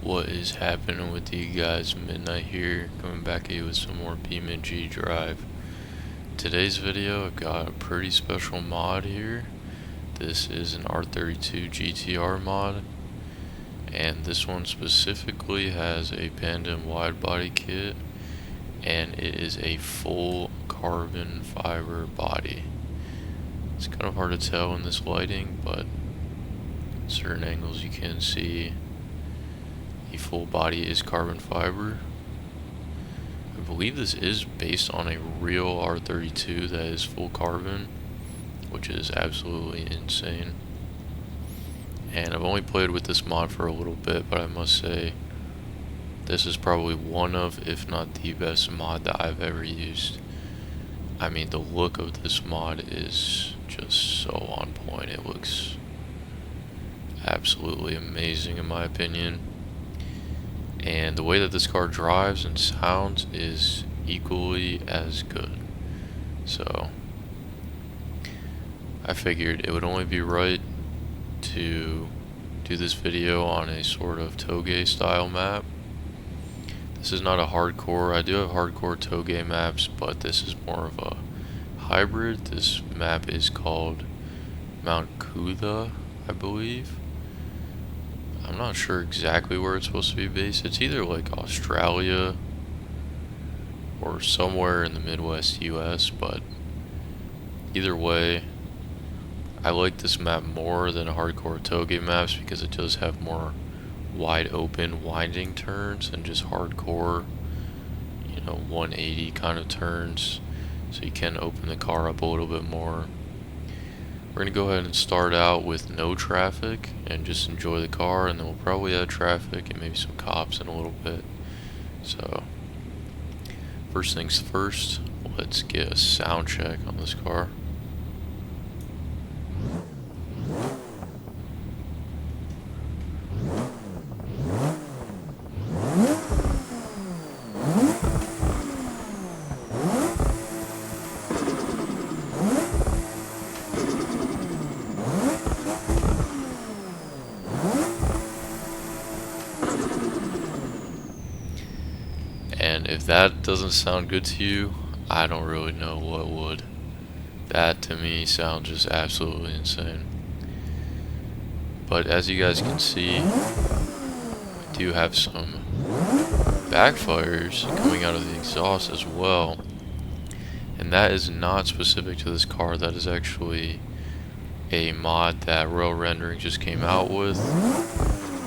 What is happening with you guys? Midnight here, coming back at you with some more BeamNG Drive. Today's video, I've got a pretty special mod here. This is an R32 GTR mod, and this one specifically has a Panda wide body kit, and it is a full carbon fiber body. It's kind of hard to tell in this lighting, but certain angles you can see the full body is carbon fiber. I believe this is based on a real R32 that is full carbon, which is absolutely insane. And I've only played with this mod for a little bit, but I must say this is probably one of, if not the best mod that I've ever used. I mean, the look of this mod is just so on point. It looks absolutely amazing in my opinion. And the way that this car drives and sounds is equally as good. So I figured it would only be right to do this video on a sort of toge style map. This is not a hardcore. I do have hardcore toge maps, but this is more of a hybrid. This map is called Mount Kuda, I believe. I'm not sure exactly where it's supposed to be based. It's either like Australia or somewhere in the Midwest US, but either way, I like this map more than hardcore toge maps because it does have more wide open winding turns and just hardcore, 180 kind of turns, so you can open the car up a little bit more. We're going to go ahead and start out with no traffic and just enjoy the car, and then we'll probably add traffic and maybe some cops in a little bit. So first things first, let's get a sound check on this car. And if that doesn't sound good to you, I don't really know what would. That to me sounds just absolutely insane. But as you guys can see, we do have some backfires coming out of the exhaust as well. And that is not specific to this car. That is actually a mod that Royal Rendering just came out with.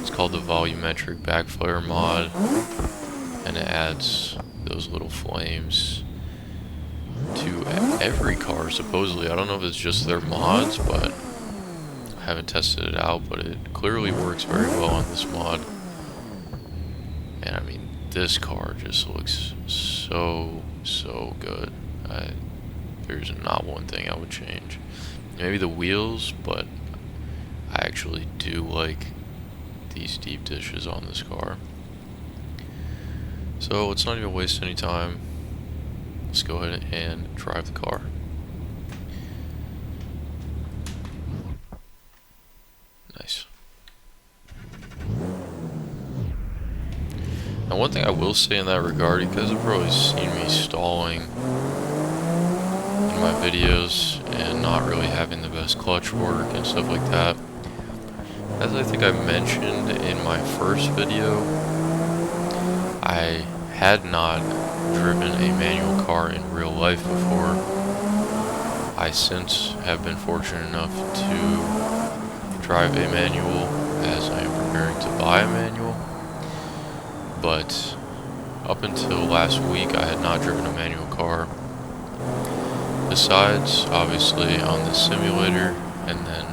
It's called the volumetric backfire mod, and it adds those little flames to every car supposedly. I don't know if it's just their mods, but I haven't tested it out, but it clearly works very well on this mod. And I mean, this car just looks so good. There's not one thing I would change. Maybe the wheels, but I actually do like these deep dishes on this car. So let's not even waste any time. Let's go ahead and drive the car. Nice. Now one thing I will say in that regard, you guys have probably seen me stalling in my videos and not really having the best clutch work and stuff like that. As I think I mentioned in my first video, I had not driven a manual car in real life before. I since have been fortunate enough to drive a manual as I am preparing to buy a manual. But up until last week, I had not driven a manual car. Besides, obviously, on the simulator, and then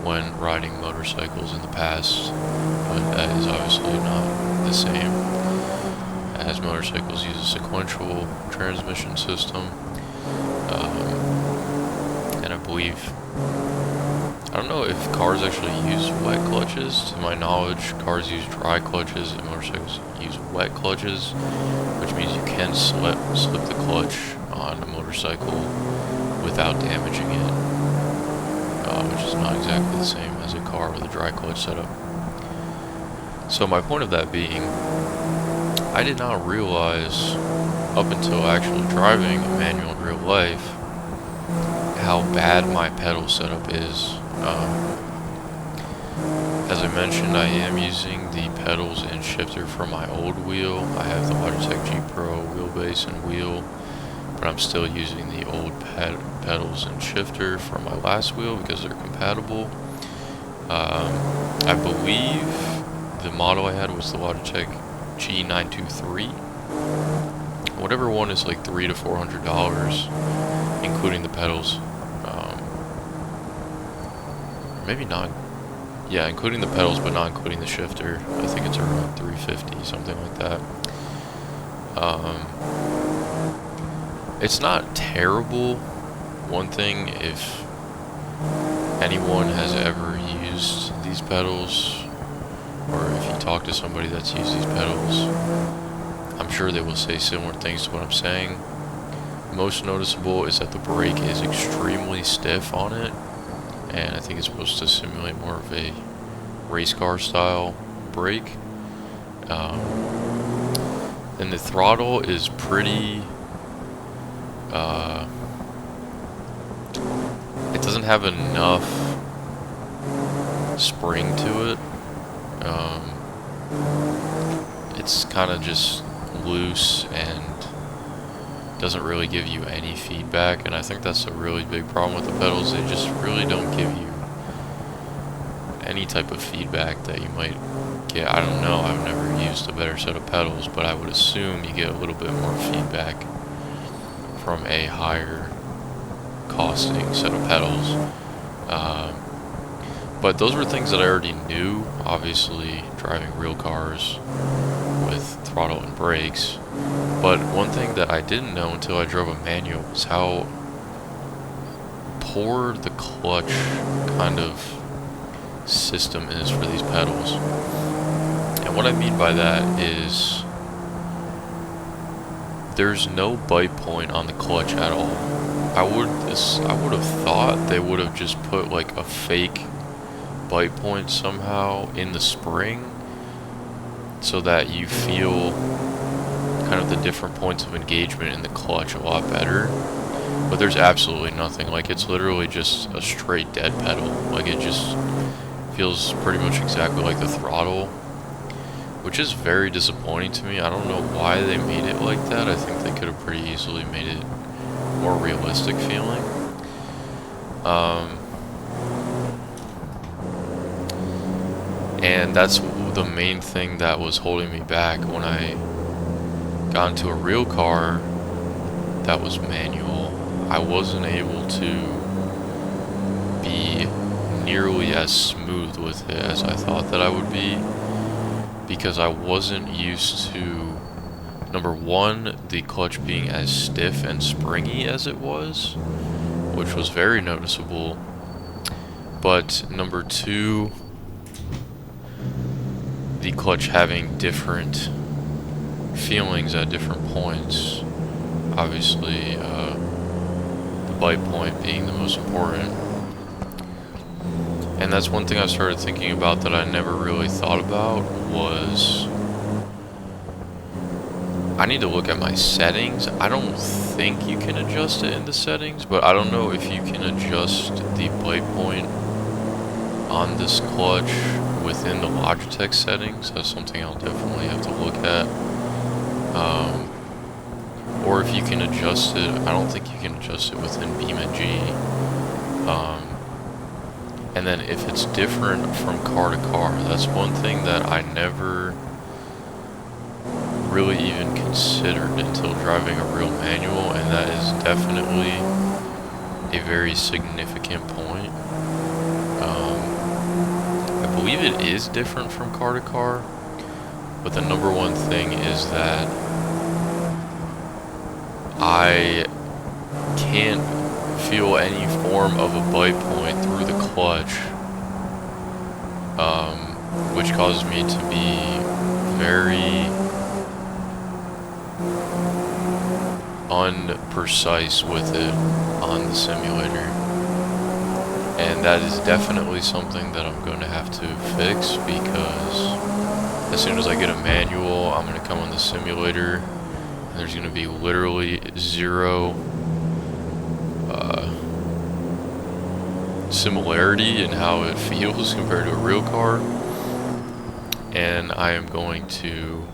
when riding motorcycles in the past, but that is obviously not the same, as motorcycles use a sequential transmission system, and I believe, I don't know if cars actually use wet clutches. To my knowledge, cars use dry clutches and motorcycles use wet clutches, which means you can slip the clutch on a motorcycle without damaging it, which is not exactly the same as a car with a dry clutch setup. So my point of that being, I did not realize up until actually driving a manual in real life how bad my pedal setup is. As I mentioned, I am using the pedals and shifter from my old wheel. I have the Logitech G Pro wheelbase and wheel, but I'm still using the old pedals and shifter from my last wheel because they're compatible. I believe the model I had was the Logitech G923. Whatever one is like $300 to $400, including the pedals. Maybe not. Yeah, including the pedals, but not including the shifter. I think it's around $350, something like that. It's not terrible. One thing, if anyone has ever used these pedals, or if you talk to somebody that's used these pedals, I'm sure they will say similar things to what I'm saying. Most noticeable is that the brake is extremely stiff on it, and I think it's supposed to simulate more of a race car style brake. And the throttle is pretty, it doesn't have enough spring to it. It's kind of just loose and doesn't really give you any feedback, and I think that's a really big problem with the pedals. They just really don't give you any type of feedback that you might get. I don't know, I've never used a better set of pedals, but I would assume you get a little bit more feedback from a higher costing set of pedals. But those were things that I already knew, obviously driving real cars with throttle and brakes. But one thing that I didn't know until I drove a manual was how poor the clutch kind of system is for these pedals. And what I mean by that is there's no bite point on the clutch at all. I would have thought they would have just put like a fake bite point somehow in the spring so that you feel kind of the different points of engagement in the clutch a lot better. But there's absolutely nothing. Like, it's literally just a straight dead pedal. Like, it just feels pretty much exactly like the throttle, which is very disappointing to me. I don't know why they made it like that. I think they could have pretty easily made it more realistic feeling. And that's the main thing that was holding me back when I got into a real car that was manual. I wasn't able to be nearly as smooth with it as I thought that I would be, because I wasn't used to, number one, the clutch being as stiff and springy as it was, which was very noticeable. But number two, the clutch having different feelings at different points. Obviously, the bite point being the most important. And that's one thing I started thinking about that I never really thought about was I need to look at my settings. I don't think you can adjust it in the settings, but I don't know if you can adjust the bite point on this clutch within the Logitech settings. That's something I'll definitely have to look at. Or if you can adjust it, I don't think you can adjust it within BeamNG. And then if it's different from car to car, that's one thing that I never really even considered until driving a real manual, and that is definitely a very significant point. I believe it is different from car to car, but the number one thing is that I can't feel any form of a bite point through the clutch, which causes me to be very unprecise with it on the simulator. And that is definitely something that I'm going to have to fix, because as soon as I get a manual, I'm going to come on the simulator, and there's going to be literally zero similarity in how it feels compared to a real car, and I am going to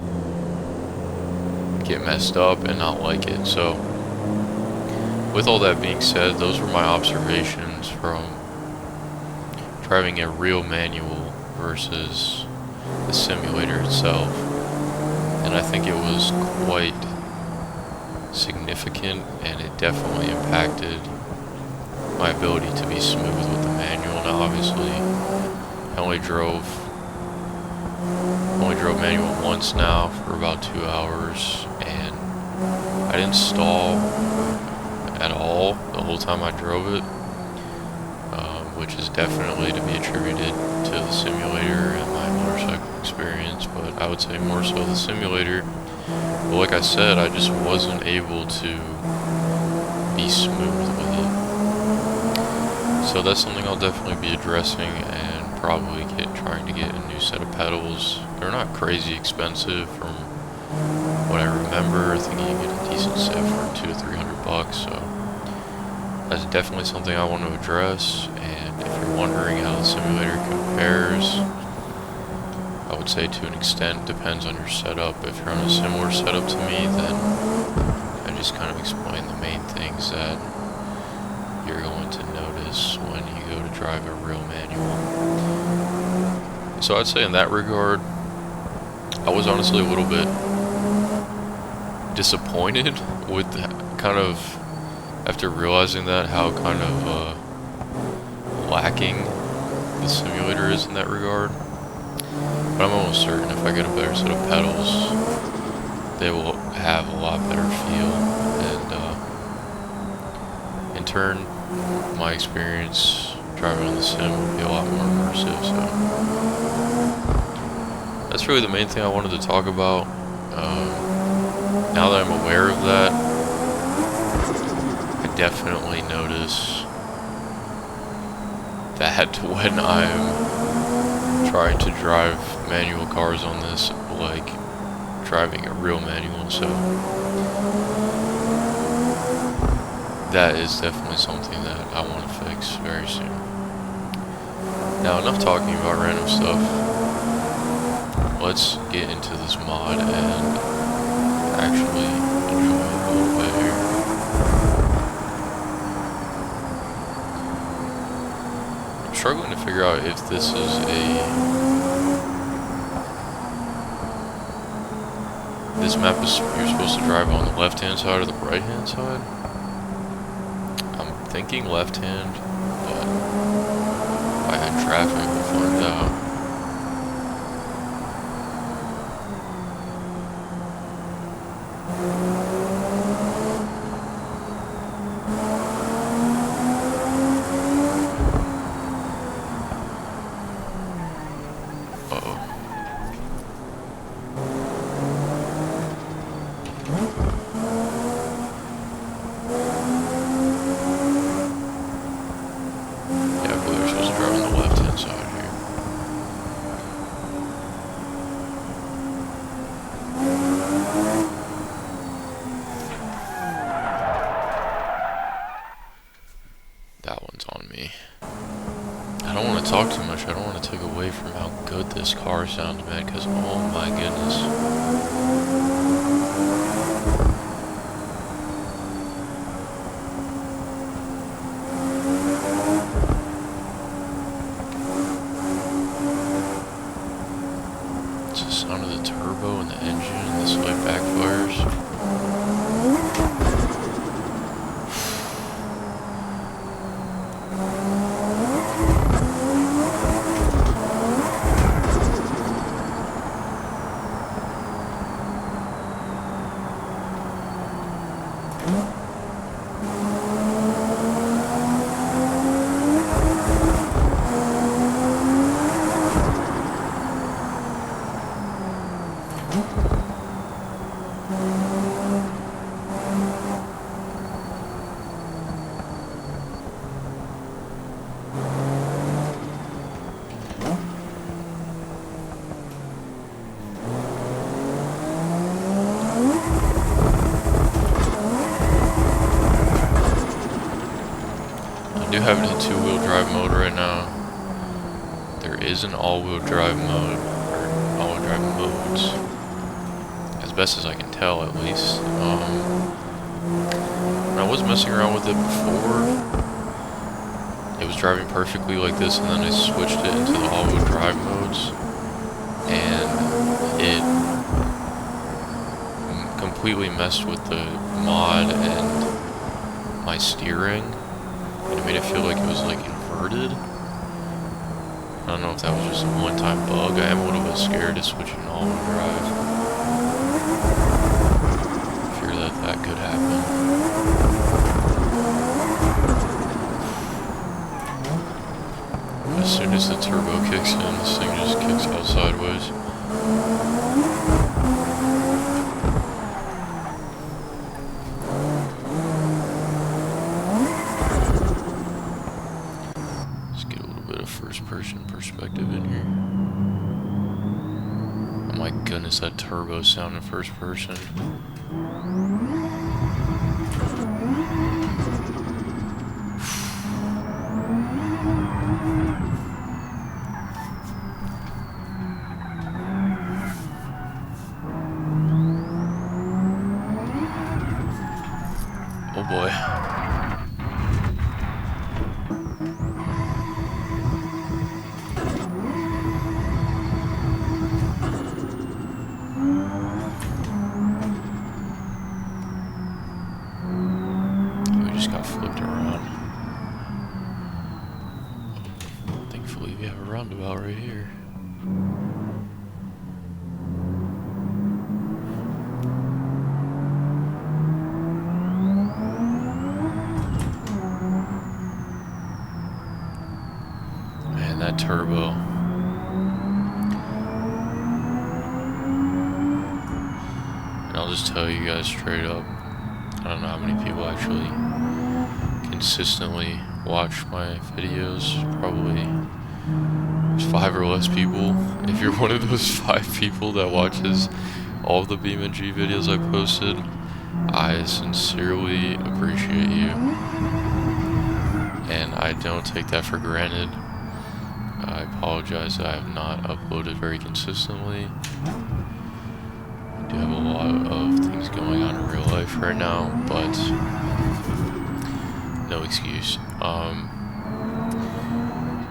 get messed up and not like it. So with all that being said, those were my observations from driving a real manual versus the simulator itself, and I think it was quite significant, and it definitely impacted my ability to be smooth with the manual. Now obviously I only drove manual once now for about 2 hours, and I didn't stall at all the whole time I drove it, which is definitely to be attributed to the simulator and my motorcycle experience, but I would say more so the simulator. But like I said, I just wasn't able to be smooth with it. So that's something I'll definitely be addressing, and probably trying to get a new set of pedals. They're not crazy expensive from what I remember. I think you can get a decent set for $200 to $300, so that's definitely something I want to address. And if you're wondering how the simulator compares, I would say to an extent depends on your setup. If you're on a similar setup to me, then I just kind of explain the main things that you're going to notice when you go to drive a real manual. So I'd say in that regard, I was honestly a little bit disappointed with kind of, after realizing that, how kind of lacking the simulator is in that regard. But I'm almost certain if I get a better set of pedals, they will have a lot better feel, and in turn, my experience driving on the sim will be a lot more immersive. So that's really the main thing I wanted to talk about. Now that I'm aware of that, I definitely notice that when I'm trying to drive manual cars on this, like driving a real manual. So that is definitely something that I want to fix very soon. Now, enough talking about random stuff. Let's get into this mod and actually enjoy it a little bit here. I'm struggling to figure out if this is this map is, you're supposed to drive on the left-hand side or the right-hand side. I'm thinking left-hand, but if I had traffic, we'll find out. Talk too much. I don't want to take away from how good this car sounds, man, because oh my goodness. It's the sound of the turbo and the engine and the slight backfires. have it in two-wheel drive mode right now. There is an all-wheel drive mode, or all-wheel drive modes, as best as I can tell at least. And I was messing around with it before. It was driving perfectly like this, and then I switched it into the all-wheel drive modes, and it completely messed with the mod and my steering. And it made it feel like it was like inverted. I don't know if that was just a one-time bug. I am a little bit scared to switch to all-wheel drive. Fear that that could happen. As soon as the turbo kicks in, this thing just kicks out sideways. First-person perspective in here. Oh my goodness, that turbo sound in first person. Oh boy. Got flipped around. Thankfully we have a roundabout right here. Man, that turbo. And I'll just tell you guys straight up, I don't know how many people actually consistently watch my videos. Probably there's 5 or less people. If you're one of those 5 people that watches all of the BeamNG videos I posted, I sincerely appreciate you. And I don't take that for granted. I apologize that I have not uploaded very consistently. I do have a lot of things going on in real life right now, but no excuse.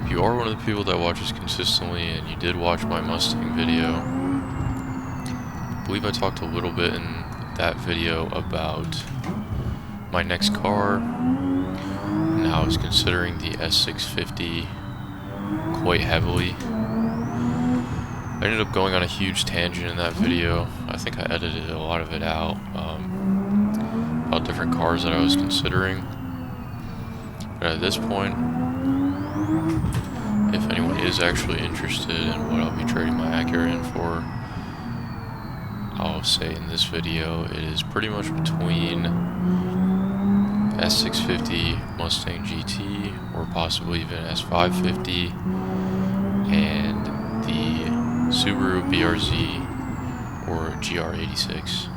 If you are one of the people that watches consistently and you did watch my Mustang video, I believe I talked a little bit in that video about my next car and how I was considering the S650 quite heavily. I ended up going on a huge tangent in that video. I think I edited a lot of it out, about different cars that I was considering. But at this point, if anyone is actually interested in what I'll be trading my Acura in for, I'll say in this video it is pretty much between S650 Mustang GT or possibly even S550 and the Subaru BRZ or GR86.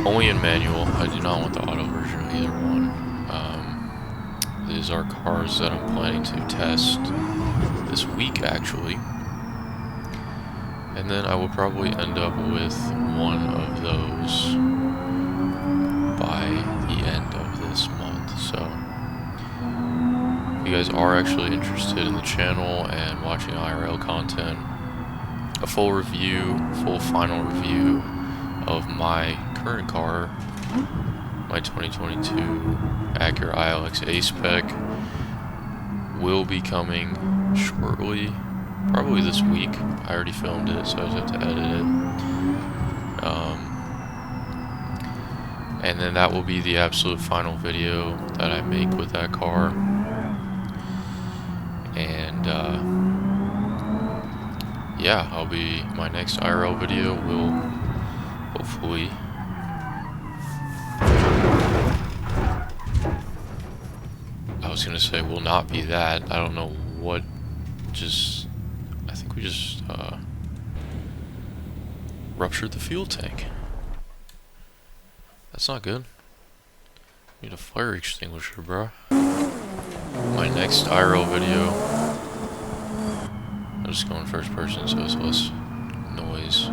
Only in manual. I do not want the auto version of either one. These are cars that I'm planning to test this week, actually. And then I will probably end up with one of those by the end of this month. So, if you guys are actually interested in the channel and watching IRL content, a full review, full final review of my current car, my 2022 Acura ILX A-Spec, will be coming shortly, probably this week. I already filmed it, so I just have to edit it. And then that will be the absolute final video that I make with that car. And yeah, my next IRL video will hopefully I was gonna say will not be that. I don't know what I think we just ruptured the fuel tank. That's not good. Need a fire extinguisher, bro. My next IRL video, I'm just going first person so it's less noise.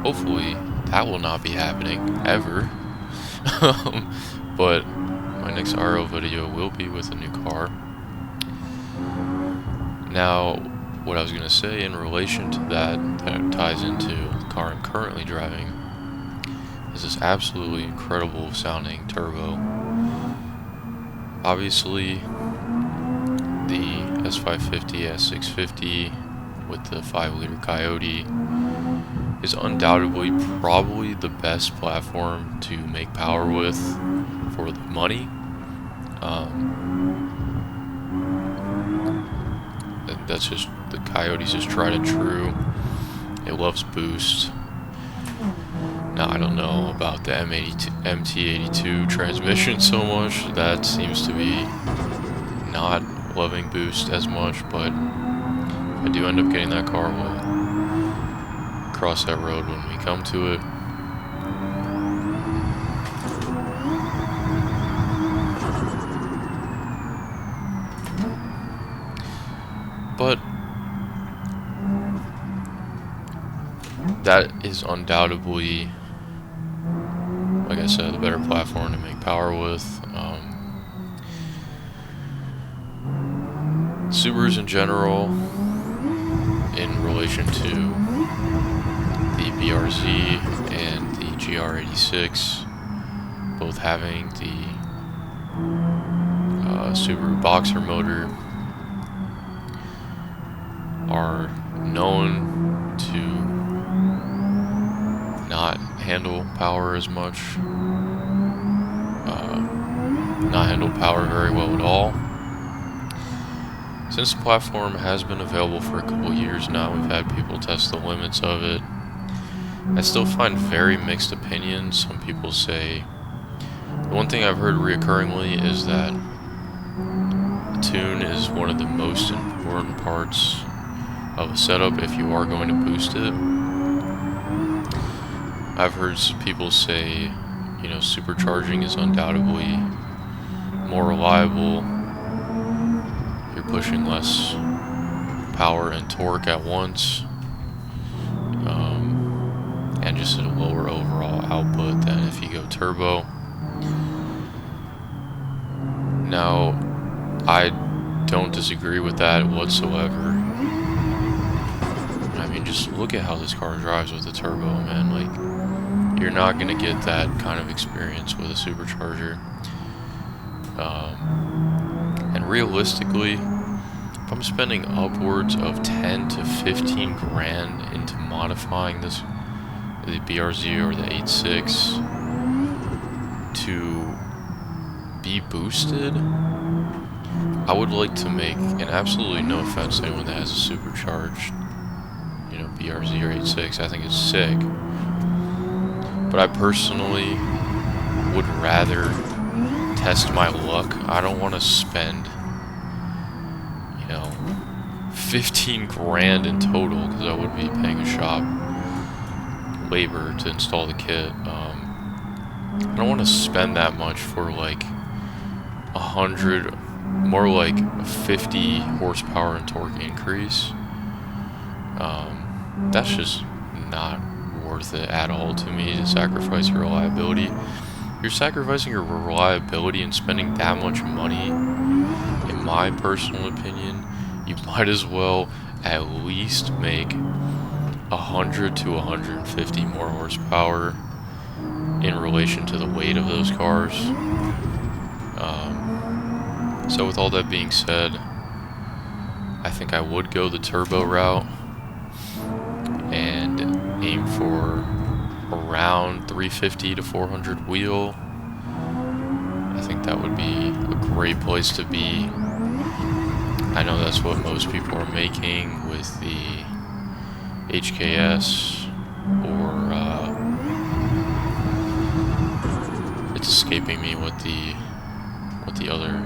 Hopefully that will not be happening ever. But my next IRL video will be with a new car. Now, what I was going to say in relation to that ties into the car I'm currently driving, is this absolutely incredible sounding turbo. Obviously, the S550, S650 with the 5-liter Coyote is undoubtedly probably the best platform to make power with for the money. That's just, the Coyote's just tried and true. It loves boost. Now, I don't know about the MT82 transmission so much. That seems to be not loving boost as much, but if I do end up getting that car, we'll cross that road when we come to it. But that is undoubtedly, like I said, the better platform to make power with. Subarus in general, in relation to the BRZ and the GR86, both having the Subaru Boxer motor, are known to not handle power as much, not handle power very well at all. Since the platform has been available for a couple years now, we've had people test the limits of it. I still find very mixed opinions. Some people say, the one thing I've heard reoccurringly is that the tune is one of the most important parts of a setup if you are going to boost it. I've heard people say, you know, supercharging is undoubtedly more reliable. You're pushing less power and torque at once, and just at a lower overall output than if you go turbo. Now, I don't disagree with that whatsoever. I mean, just look at how this car drives with a turbo, man. Like, you're not gonna get that kind of experience with a supercharger. And realistically, if I'm spending upwards of 10 to 15 grand into modifying the BRZ or the 8.6 to be boosted, I would like to make, and absolutely no offense to anyone that has a supercharged, you know, BRZ or 8.6, I think it's sick. But I personally would rather test my luck. I don't want to spend, you know, 15 grand in total, because I would be paying a shop labor to install the kit. I don't want to spend that much for like 100, more like 50 horsepower and torque increase. That's just not worth it at all to me, to sacrifice your reliability. You're sacrificing your reliability and spending that much money. In my personal opinion, you might as well at least make 100 to 150 more horsepower in relation to the weight of those cars. So with all that being said, I think I would go the turbo route and aim for around 350 to 400 wheel. I think that would be a great place to be. I know that's what most people are making with the HKS, or it's escaping me what the other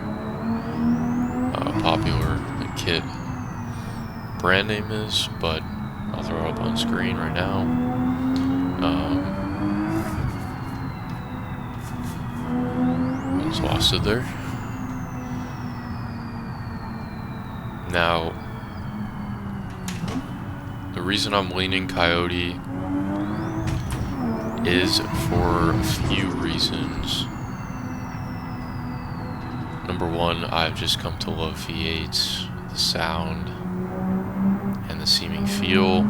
popular kit brand name is, but I'll throw it up on screen right now. Just lost it there. Now, the reason I'm leaning Coyote is for a few reasons. Number one, I've just come to love V8s, the sound, and the seeming feel.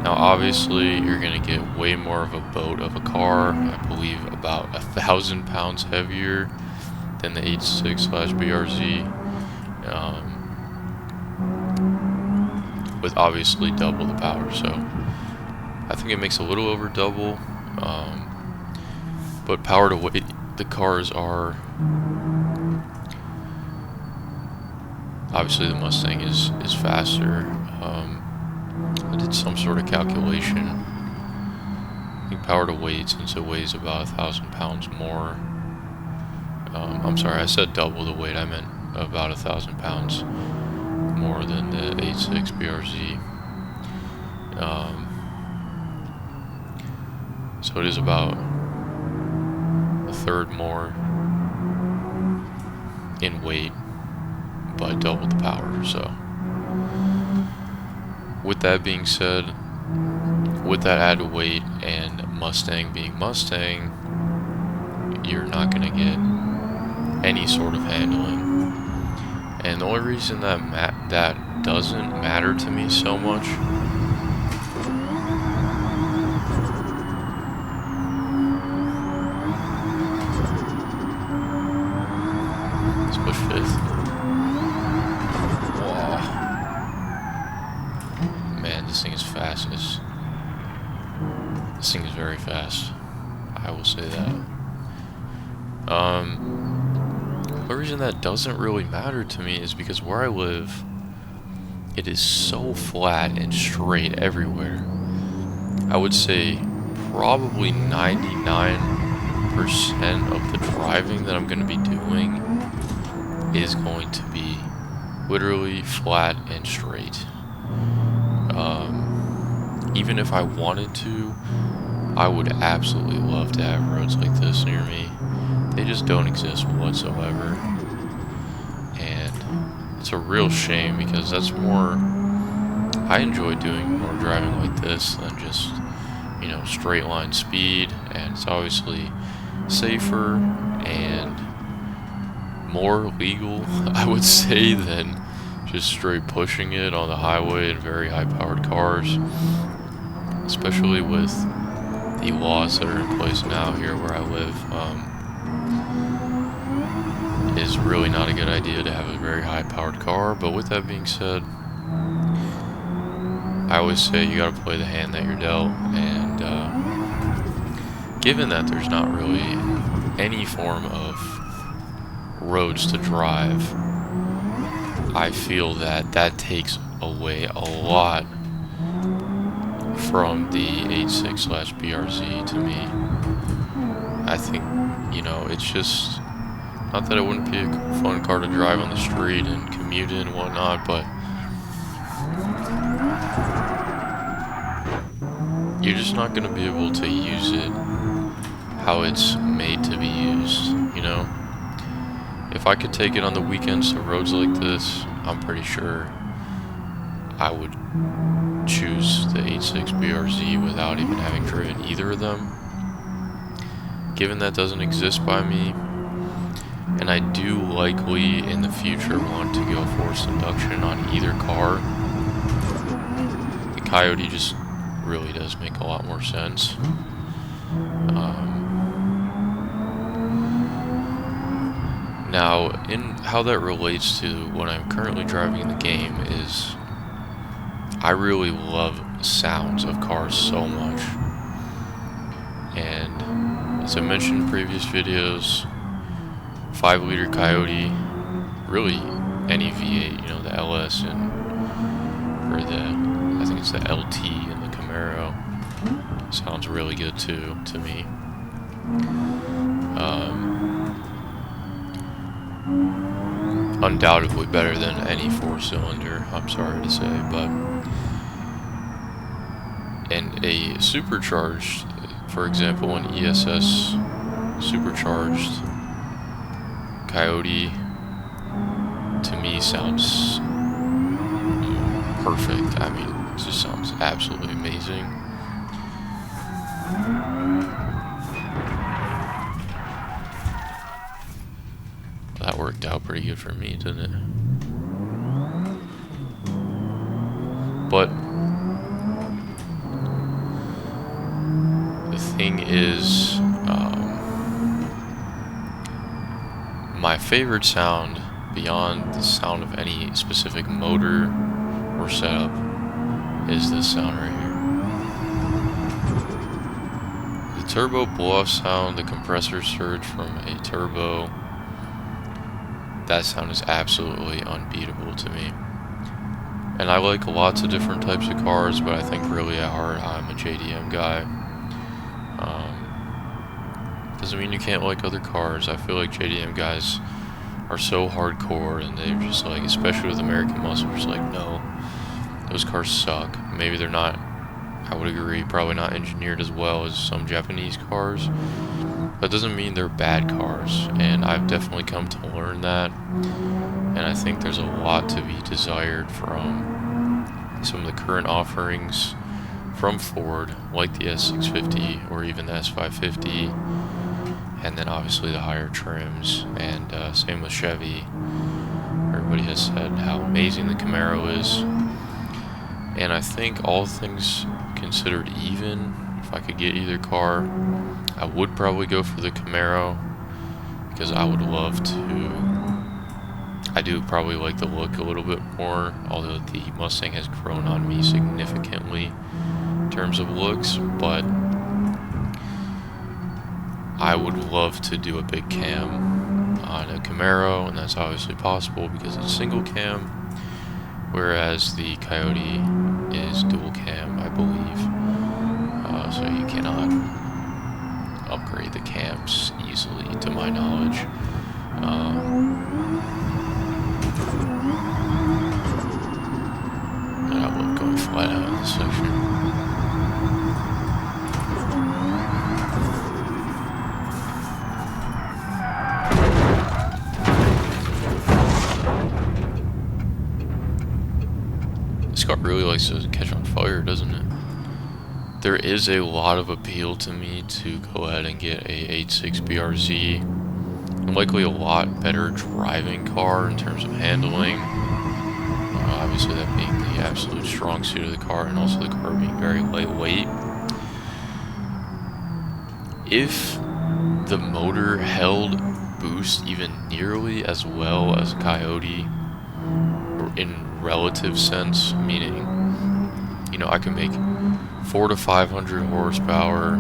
Now obviously you're going to get way more of a boat of a car, I believe about 1,000 pounds heavier than the 86/BRZ, with obviously double the power, so I think it makes a little over double, but power to weight, the cars are, obviously the Mustang is faster. I did some sort of calculation. I think power to weight, since it weighs about 1,000 pounds more. I'm sorry, I said double the weight. I meant about 1,000 pounds more than the 86/BRZ. So it is about a third more in weight, but double the power. So with that being said, with that added weight and Mustang being Mustang, you're not going to get any sort of handling. And the only reason that that doesn't matter to me so much let's push fifth. Wow. Man, this thing is fast. This thing is very fast. I will say that. The reason that doesn't really matter to me is because where I live, it is so flat and straight everywhere. I would say probably 99% of the driving that I'm going to be doing is going to be literally flat and straight. Even if I wanted to, I would absolutely love to have roads like this near me. They just don't exist whatsoever, and it's a real shame because that's more, I enjoy doing more driving like this than just, you know, straight line speed, and it's obviously safer and more legal, I would say, than just straight pushing it on the highway in very high powered cars, especially with the laws that are in place now here where I live. Is really not a good idea to have a very high powered car. But with that being said, I always say you gotta play the hand that you're dealt, and given that there's not really any form of roads to drive, I feel that that takes away a lot from the 86/BRZ to me. I think, you know, it's just, not that it wouldn't be a fun car to drive on the street and commute in and whatnot, but you're just not going to be able to use it how it's made to be used, you know? If I could take it on the weekends to roads like this, I'm pretty sure I would choose the 86/BRZ without even having driven either of them. Given that doesn't exist by me, and I do likely in the future want to go forced induction on either car, the Coyote just really does make a lot more sense. Now, in how that relates to what I'm currently driving in the game is, I really love sounds of cars so much, and as I mentioned in previous videos, 5-liter Coyote, really any V8, you know, the LS and, or the, I think it's the LT and the Camaro, sounds really good too, to me. Undoubtedly better than any 4-cylinder, I'm sorry to say, but, and a supercharged, for example, an ESS supercharged Coyote to me sounds perfect. I mean, it just sounds absolutely amazing. That worked out pretty good for me, didn't it? But the thing is, my favorite sound, beyond the sound of any specific motor or setup, is this sound right here. The turbo blow-off sound, the compressor surge from a turbo, that sound is absolutely unbeatable to me. And I like lots of different types of cars, but I think really at heart I'm a JDM guy. Doesn't mean you can't like other cars. I feel like JDM guys are so hardcore, and they're just like, especially with American muscle, just like, no, those cars suck. Maybe they're not, I would agree, probably not engineered as well as some Japanese cars. That doesn't mean they're bad cars, and I've definitely come to learn that. And I think there's a lot to be desired from some of the current offerings from Ford, like the S650 or even the S550, and then obviously the higher trims, and same with Chevy. Everybody has said how amazing the Camaro is, and I think all things considered even, if I could get either car, I would probably go for the Camaro, because I would love to. I do probably like the look a little bit more, although the Mustang has grown on me significantly in terms of looks, but I would love to do a big cam on a Camaro, and that's obviously possible because it's single cam, whereas the Coyote is dual cam, I believe, so you cannot upgrade the cams easily, to my knowledge. And I love going flat out in this section. This car really likes to catch on fire, doesn't it? There is a lot of appeal to me to go ahead and get a 8.6 BRZ. And likely a lot better driving car in terms of handling. Obviously that being the absolute strong suit of the car, and also the car being very lightweight. If the motor held boost even nearly as well as a Coyote, or in relative sense, meaning, you know, I can make 400 to 500 horsepower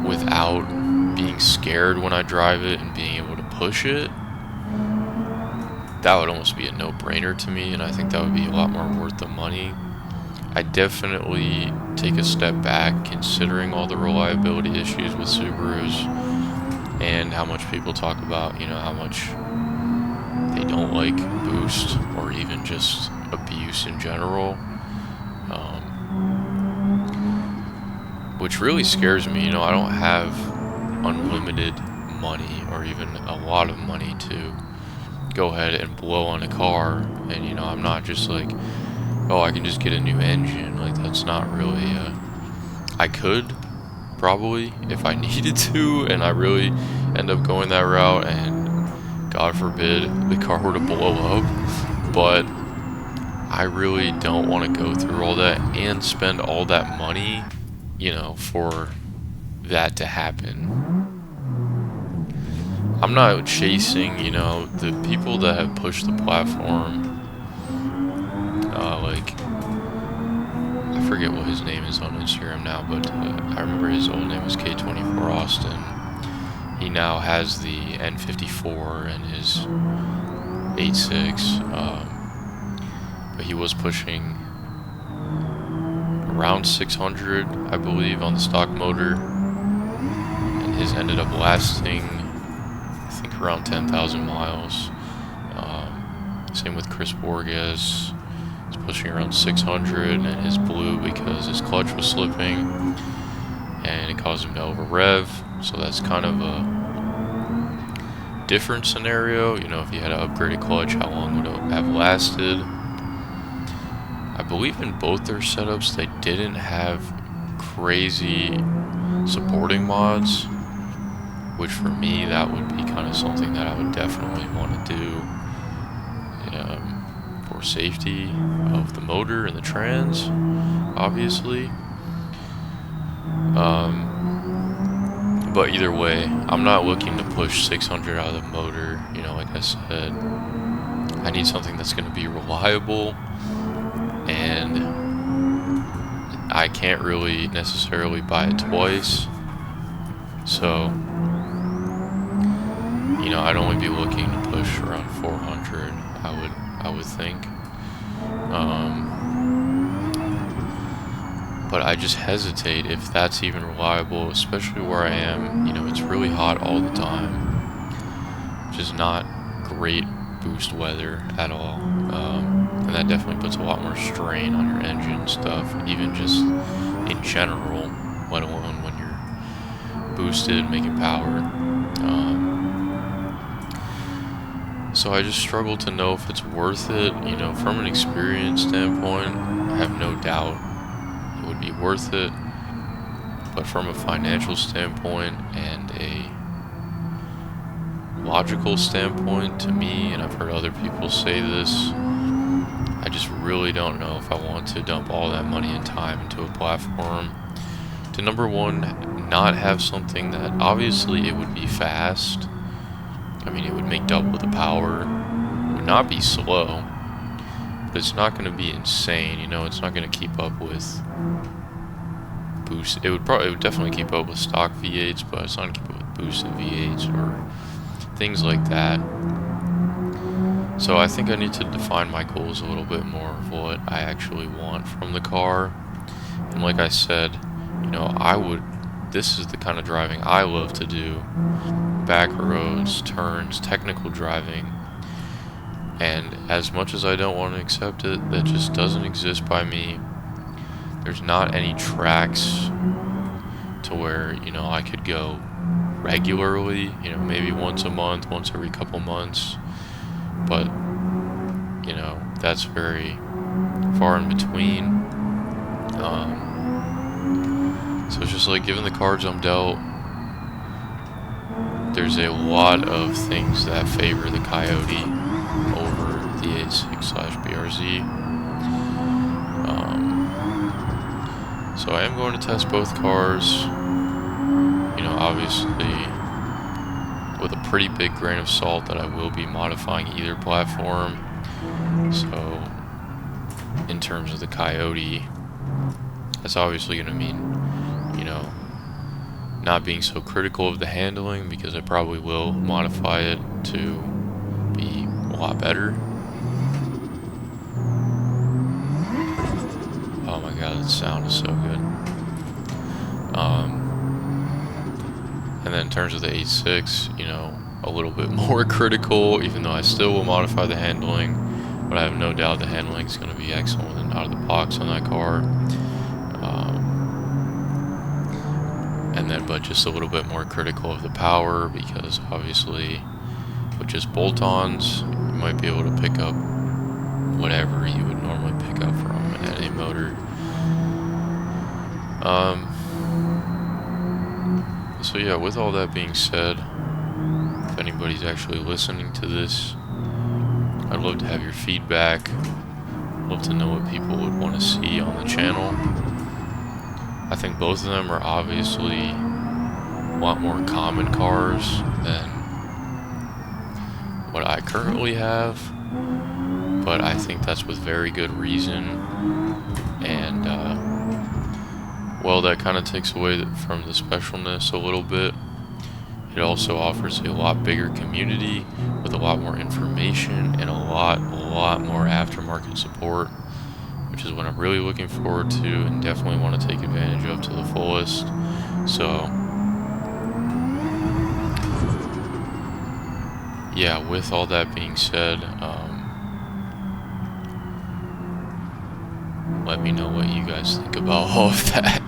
without being scared when I drive it and being able to push it, that would almost be a no-brainer to me, and I think that would be a lot more worth the money. I definitely take a step back considering all the reliability issues with Subarus and how much people talk about, you know, how much they don't like boost or even just abuse in general, which really scares me. You know, I don't have unlimited money or even a lot of money to go ahead and blow on a car, and you know, I'm not just like, oh, I can just get a new engine. Like, that's not really I could probably if I needed to, and I really end up going that route, and God forbid the car were to blow up, but I really don't want to go through all that and spend all that money, you know, for that to happen. I'm not chasing, you know, the people that have pushed the platform, like, I forget what his name is on Instagram now, but I remember his old name was K24 Austin. He now has the N54 and his 8.6, but he was pushing around 600, I believe, on the stock motor, and his ended up lasting, I think, around 10,000 miles. Same with Chris Borges. He's pushing around 600, and his blew because his clutch was slipping, and it caused him to over rev. So that's kind of a different scenario. You know, if you had an upgraded clutch, how long would it have lasted? I believe in both their setups they didn't have crazy supporting mods, which for me that would be kind of something that I would definitely want to do for safety of the motor and the trans, obviously. But either way, I'm not looking to push 600 out of the motor. You know, like I said, I need something that's going to be reliable, and I can't really necessarily buy it twice. So, you know, I'd only be looking to push around 400, I would think. But I just hesitate if that's even reliable, especially where I am. You know, it's really hot all the time, which is not great boost weather at all. And that definitely puts a lot more strain on your engine stuff, even just in general, let alone when you're boosted, making power. So I just struggle to know if it's worth it. You know, from an experience standpoint, I have no doubt it would be worth it. But from a financial standpoint and a logical standpoint, to me, and I've heard other people say this, I just really don't know if I want to dump all that money and time into a platform to, number one, not have something that obviously it would be fast. I mean, it would make double the power. It would not be slow, but it's not going to be insane. You know, it's not going to keep up with boost. It would definitely keep up with stock V8s, but it's not going to keep up with boosted V8s or things like that. So I think I need to define my goals a little bit more of what I actually want from the car. And like I said, you know, this is the kind of driving I love to do. Back roads, turns, technical driving. And as much as I don't want to accept it, that just doesn't exist by me. There's not any tracks to where, you know, I could go regularly, you know, maybe once a month, once every couple months. But, you know, that's very far in between. So it's just like, given the cards I'm dealt, there's a lot of things that favor the Coyote over the A6/BRZ. So I am going to test both cars, you know, obviously with a pretty big grain of salt that I will be modifying either platform. So in terms of the Coyote, that's obviously going to mean, you know, not being so critical of the handling, because I probably will modify it to be a lot better. Oh my god, that sound is so good. And then in terms of the 8.6, you know, a little bit more critical, even though I still will modify the handling, but I have no doubt the handling is going to be excellent and out of the box on that car. And then, but just a little bit more critical of the power, because obviously with just bolt-ons, you might be able to pick up whatever you would normally pick up from an NA motor. So yeah, with all that being said, if anybody's actually listening to this, I'd love to have your feedback. I'd love to know what people would want to see on the channel. I think both of them are obviously a lot more common cars than what I currently have, but I think that's with very good reason. And well, that kind of takes away from the specialness a little bit. It also offers a lot bigger community with a lot more information and a lot more aftermarket support, which is what I'm really looking forward to and definitely want to take advantage of to the fullest. So yeah, with all that being said, let me know what you guys think about all of that.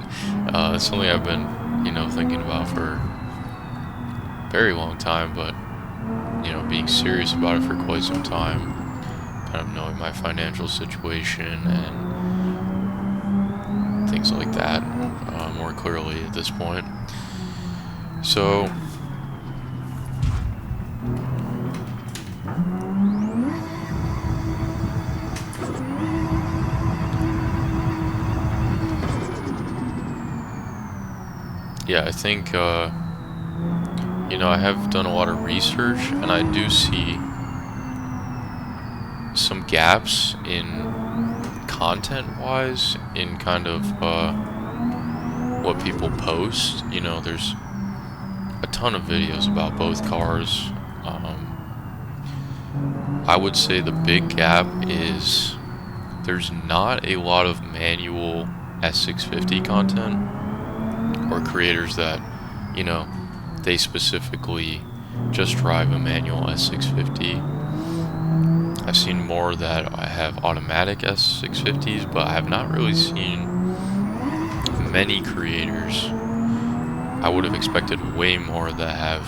It's something I've been, you know, thinking about for very long time, but you know, being serious about it for quite some time, kind of knowing my financial situation and things like that more clearly at this point. So yeah, I think you know, I have done a lot of research, and I do see some gaps in content-wise in kind of what people post. You know, there's a ton of videos about both cars. I would say the big gap is there's not a lot of manual S650 content, or creators that, you know, they specifically just drive a manual S650. I've seen more that I have automatic S650s, but I have not really seen many creators. I would have expected way more that have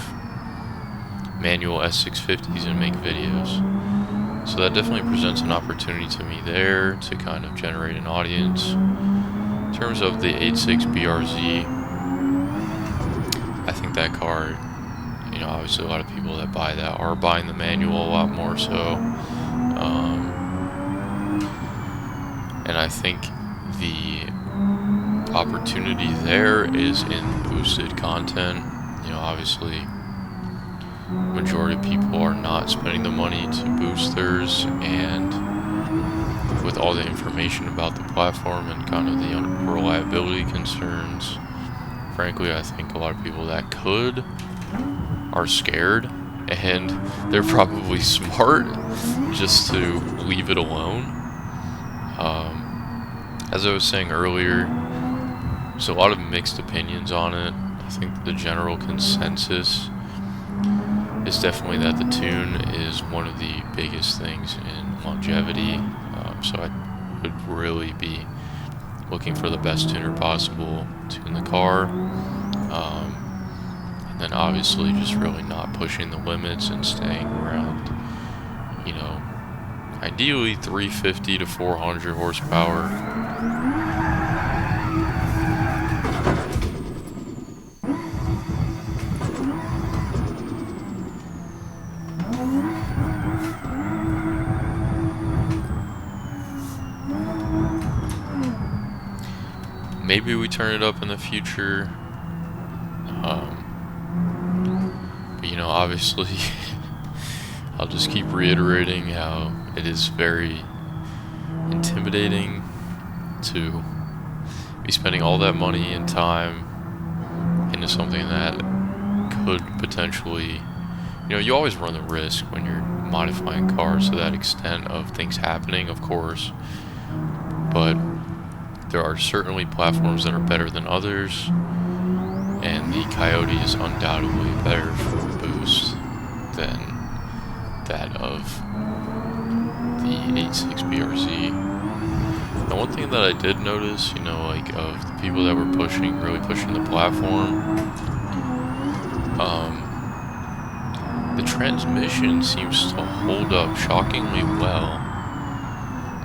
manual S650s and make videos. So that definitely presents an opportunity to me there to kind of generate an audience. In terms of the 86 BRZ, I think that car, you know, obviously a lot of people that buy that are buying the manual a lot more so. And I think the opportunity there is in boosted content. You know, obviously, majority of people are not spending the money to boost theirs, and with all the information about the platform and kind of the unreliability concerns, frankly, I think a lot of people that could are scared, and they're probably smart just to leave it alone. As I was saying earlier, there's a lot of mixed opinions on it. I think the general consensus is definitely that the tune is one of the biggest things in longevity. So I would really be looking for the best tuner possible, tune the car, and then obviously just really not pushing the limits and staying around, you know, ideally 350 to 400 horsepower. Maybe we turn it up in the future. But you know, obviously, I'll just keep reiterating how it is very intimidating to be spending all that money and time into something that could potentially, you know, you always run the risk when you're modifying cars to that extent of things happening, of course, but there are certainly platforms that are better than others, and the Coyote is undoubtedly better for boost than that of the 86 BRZ. Now, one thing that I did notice, you know, like of the people that were really pushing the platform, the transmission seems to hold up shockingly well.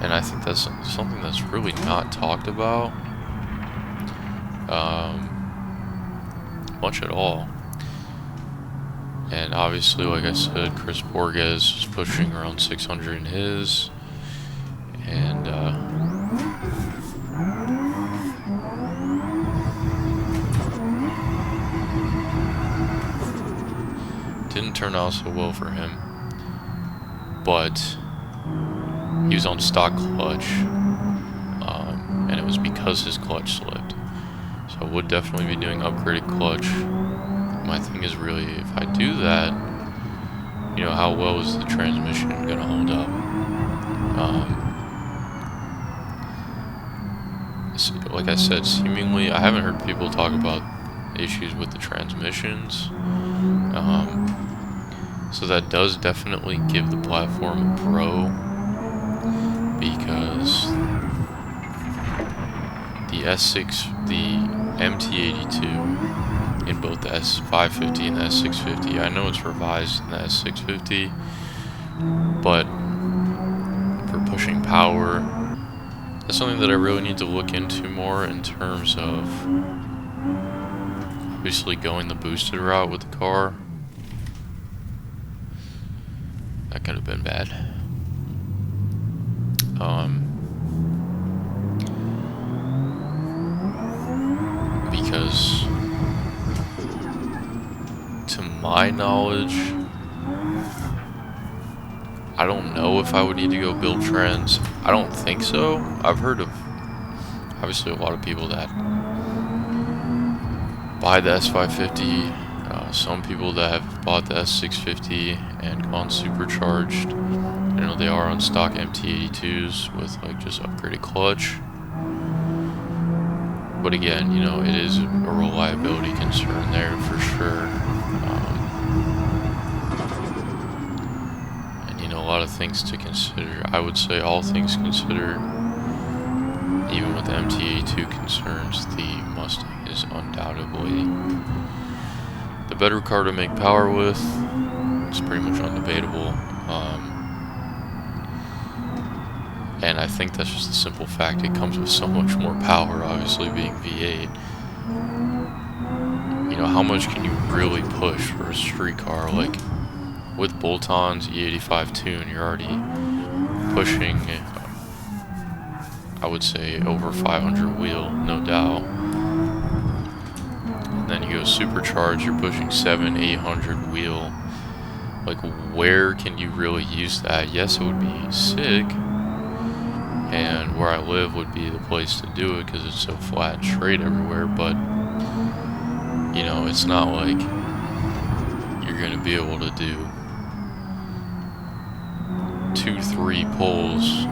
And I think that's something that's really not talked about much at all. And obviously, like I said, Chris Borges is pushing around 600 in his. And didn't turn out so well for him. But he was on stock clutch, and it was because his clutch slipped. So I would definitely be doing upgraded clutch. My thing is really, if I do that, you know, how well is the transmission going to hold up? Like I said, seemingly, I haven't heard people talk about issues with the transmissions. So that does definitely give the platform a pro, because the S6, the MT82 in both the S550 and the S650. I know it's revised in the S650, but for pushing power, that's something that I really need to look into more in terms of obviously going the boosted route with the car. That could have been bad. Because to my knowledge, I don't know if I would need to go build trends. I don't think so. I've heard of obviously a lot of people that buy the S550, some people that have bought the S650 and gone supercharged. You know, they are on stock MT82s with like just upgraded clutch. But again, you know, it is a reliability concern there for sure. And you know, a lot of things to consider. I would say all things considered, even with the MT82 concerns, the Mustang is undoubtedly the better car to make power with. It's pretty much undebatable. And I think that's just the simple fact. It comes with so much more power, obviously being V8. You know, how much can you really push for a street car? Like, with bolt-ons, E85 tune, you're already pushing, I would say, over 500 wheel, no doubt. And then you go supercharged, you're pushing 700-800 wheel. Like, where can you really use that? Yes, it would be sick, and where I live would be the place to do it because it's so flat and straight everywhere, but you know, it's not like you're going to be able to do 2-3 pulls,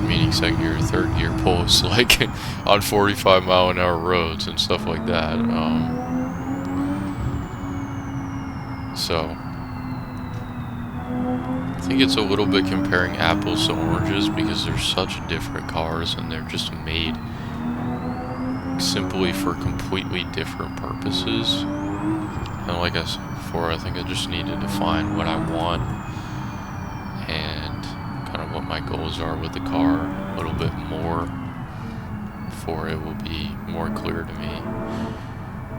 meaning second gear or third gear pulls, like on 45-mile-an-hour roads and stuff like that. So I think it's a little bit comparing apples to oranges because they're such different cars and they're just made simply for completely different purposes. And like I said before, I think I just need to define what I want and kind of what my goals are with the car a little bit more before it will be more clear to me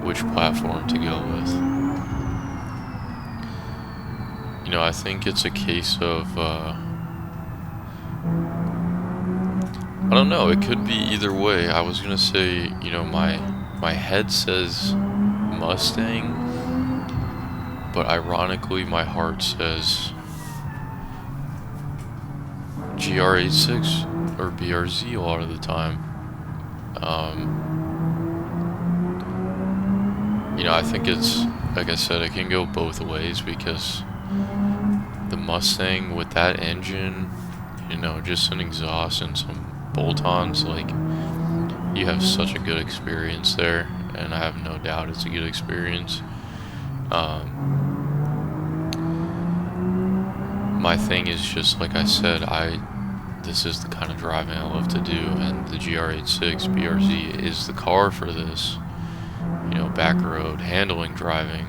which platform to go with. You know, I think it's a case of, I don't know, it could be either way. I was gonna say, you know, my head says Mustang, but ironically my heart says GR86 or BRZ a lot of the time. You know, I think it's, like I said, it can go both ways because the Mustang with that engine, you know, just an exhaust and some bolt-ons, like, you have such a good experience there, and I have no doubt it's a good experience. My thing is just, like I said, this is the kind of driving I love to do, and the GR86 BRZ is the car for this. You know, back road, handling driving.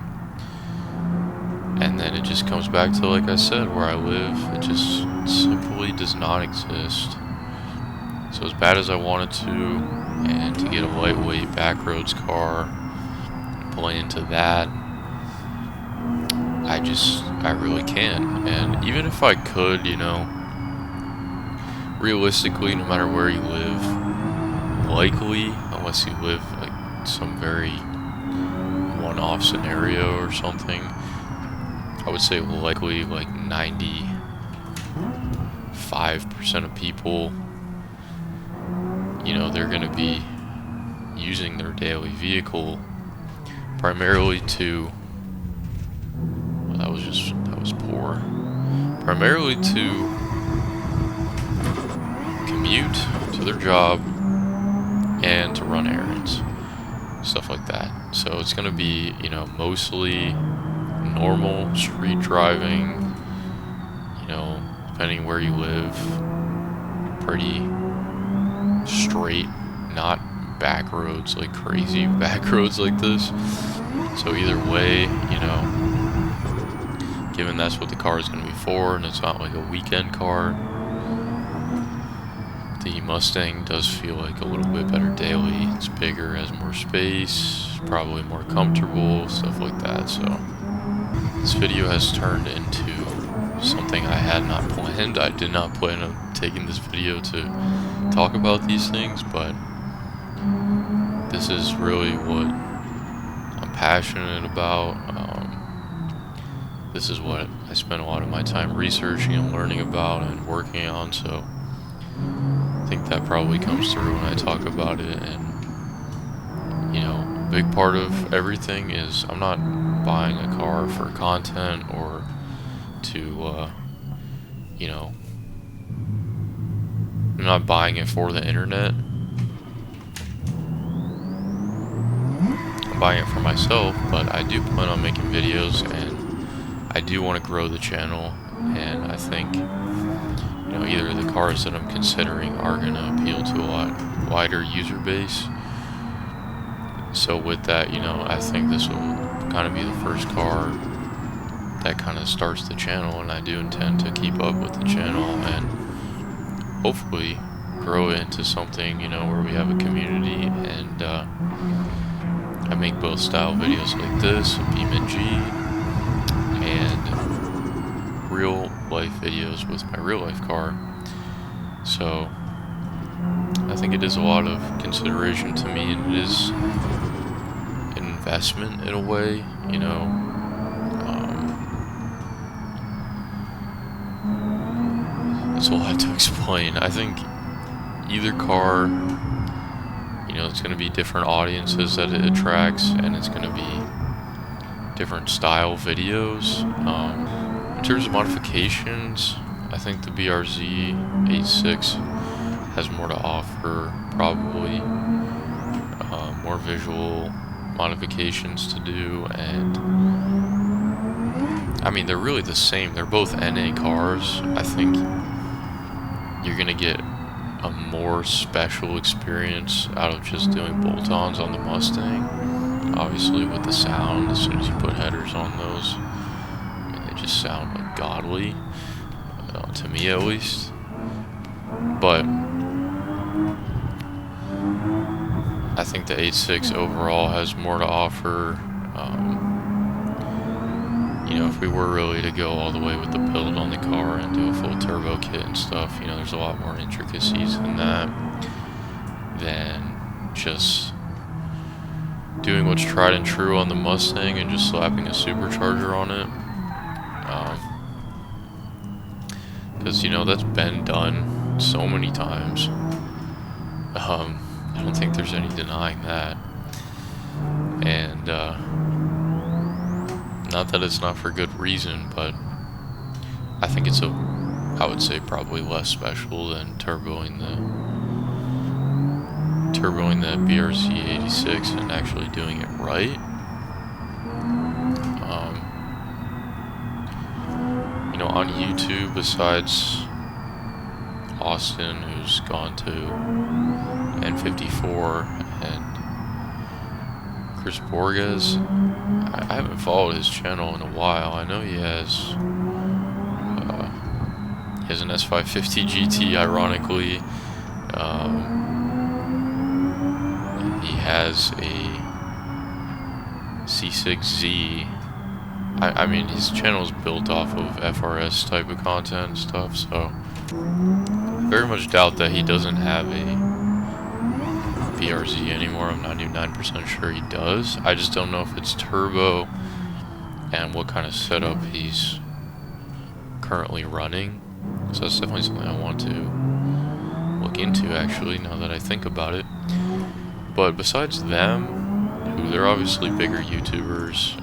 And then it just comes back to, like I said, where I live, it just simply does not exist. So as bad as I wanted to, and to get a lightweight backroads car, play into that, I really can. And even if I could, you know, realistically, no matter where you live, likely, unless you live like some very one-off scenario or something, I would say likely like 95% of people, you know, they're going to be using their daily vehicle primarily to, well, that was poor, primarily to commute to their job and to run errands, stuff like that. So it's going to be, you know, mostly normal street driving, you know, depending where you live, pretty straight, not back roads, like crazy back roads like this. So either way, you know, given that's what the car is going to be for, and it's not like a weekend car, the Mustang does feel like a little bit better daily. It's bigger, has more space, probably more comfortable, stuff like that. So this video has turned into something I had not planned. I did not plan on taking this video to talk about these things, but this is really what I'm passionate about. This is what I spend a lot of my time researching and learning about and working on, so I think that probably comes through when I talk about it. And, you know, a big part of everything is I'm not buying a car for content or to, you know, I'm not buying it for the internet. I'm buying it for myself, but I do plan on making videos, and I do want to grow the channel, and I think, you know, either the cars that I'm considering are going to appeal to a lot wider user base. So with that, you know, I think this will kind of be the first car that kind of starts the channel, and I do intend to keep up with the channel and hopefully grow it into something, you know, where we have a community. And I make both style videos like this, BeamNG, and real life videos with my real life car. So I think it is a lot of consideration to me, and it is an investment in a way, you know. It's a lot to explain. I think either car, you know, it's going to be different audiences that it attracts, and it's going to be different style videos. In terms of modifications, I think the BRZ 86 has more to offer, probably more visual modifications to do, and I mean, they're really the same. They're both NA cars. I think you're gonna get a more special experience out of just doing bolt-ons on the Mustang. Obviously with the sound, as soon as you put headers on those, I mean, they just sound like godly, to me at least. But I think the 86 overall has more to offer. You know, if we were really to go all the way with the build on the car and do a full turbo kit and stuff, you know, there's a lot more intricacies in that than just doing what's tried and true on the Mustang and just slapping a supercharger on it. Because, you know, that's been done so many times. I don't think there's any denying that. And, not that it's not for good reason, but I think it's I would say probably less special than turboing the BRZ 86 and actually doing it right. You know, on YouTube, besides Austin, who's gone to N54, and Chris Borges, I haven't followed his channel in a while. I know he has an S550 GT, ironically. He has a C6Z. I mean, his channel is built off of FRS type of content and stuff, so I very much doubt that he doesn't have a BRZ anymore. I'm 99% sure he does. I just don't know if it's turbo and what kind of setup he's currently running. So that's definitely something I want to look into, actually, now that I think about it. But besides them, who they're obviously bigger YouTubers,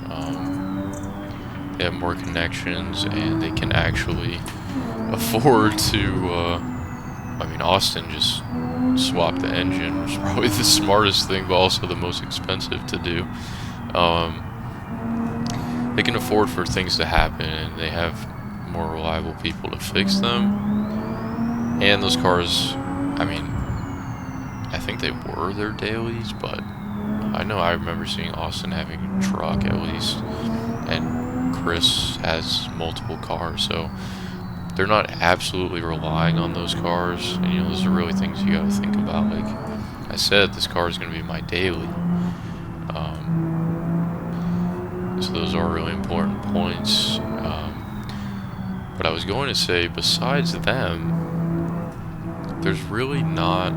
they have more connections, and they can actually afford to, I mean, Austin just swapped the engine, which is probably the smartest thing, but also the most expensive to do. They can afford for things to happen, and they have more reliable people to fix them. And those cars, I mean, I think they were their dailies, but I know I remember seeing Austin having a truck at least, and Chris has multiple cars, so they're not absolutely relying on those cars. And you know, those are really things you gotta think about. Like I said, this car is gonna be my daily. So those are really important points. But I was going to say, besides them, there's really not